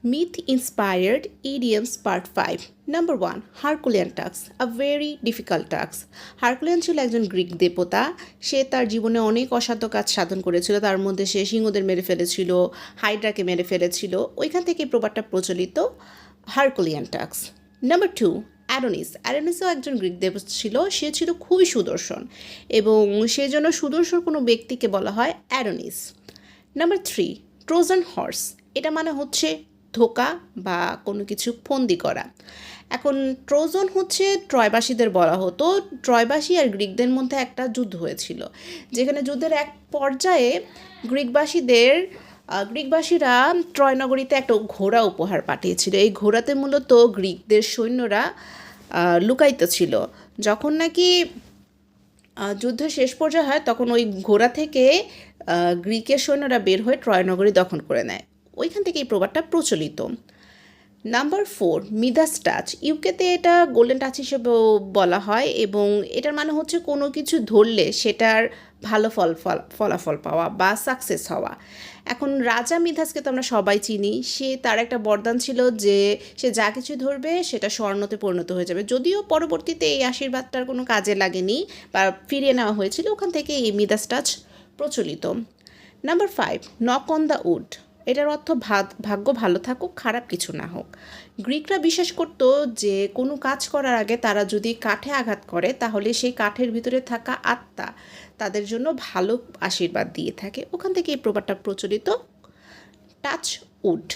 Myth inspired idioms part 5. Number 1. Herculean task, a very difficult task. হারকুলিয়ান ছিল একজন Greek দেবতা। সে তার জীবনে অনেক অসাধ্য কাজ সাধন করেছিল, তার মধ্যে সে সিংহদের মেরে ফেলেছিল, হাইড্রাকে মেরে ফেলেছিল। ওইখান থেকে প্রবাদটা প্রচলিত, হারকুলিয়ান টাস্ক। নাম্বার 2. অ্যাডোনিসও একজন গ্রিক দেবতা ছিল। সে ছিল খুবই সুদর্শন এবং সেজন্য সুদর্শন কোনো ব্যক্তিকে বলা হয় অ্যাডোনিস। নাম্বার 3. ট্রোজান হর্স, এটা মানে হচ্ছে ধোকা বা কোনো কিছু ফন্দি করা। এখন ট্রোজন হচ্ছে ট্রয়বাসীদের বলা হতো। ট্রয়বাসী আর গ্রিকদের মধ্যে একটা যুদ্ধ হয়েছিল, যেখানে যুদ্ধের এক পর্যায়ে গ্রিকবাসীরা ট্রয় নগরীতে একটা ঘোড়া উপহার পাঠিয়েছিল। এই ঘোড়াতে মূলত গ্রিকদের সৈন্যরা লুকায়িত ছিল। যখন নাকি যুদ্ধ শেষ পর্যায়ে হয়, তখন ওই ঘোড়া থেকে গ্রিকের সৈন্যরা বের হয়ে ট্রয় নগরী দখল করে নেয়। ওইখান থেকে এই প্রবাদটা প্রচলিত। নাম্বার 4. মিদাস টাচ, ইউকেতে এটা গোল্ডেন টাচ হিসেবেও বলা হয় এবং এটার মানে হচ্ছে কোনো কিছু ধরলে সেটার ভালো ফলাফল পাওয়া বা সাকসেস হওয়া। এখন রাজা মিদাসকে তো আমরা সবাই চিনি। তার একটা বরদান ছিল যে সে যা কিছু ধরবে সেটা স্বর্ণতে পরিণত হয়ে যাবে। যদিও পরবর্তীতে এই আশীর্বাদটার কোনো কাজে লাগেনি বা ফিরিয়ে নেওয়া হয়েছিল, ওখান থেকে এই মিদাস টাচ প্রচলিত। Number 5. Knock on the wood, এটার অর্থ ভাগ্য ভালো থাকুক, খারাপ কিছু না হোক। গ্রিকরা বিশ্বাস করতো যে কোনো কাজ করার আগে তারা যদি কাঠে আঘাত করে, তাহলে সেই কাঠের ভিতরে থাকা আত্মা তাদের জন্য ভালো আশীর্বাদ দিয়ে থাকে। ওখান থেকে এই প্রবাদটা প্রচলিত, টাচ উড।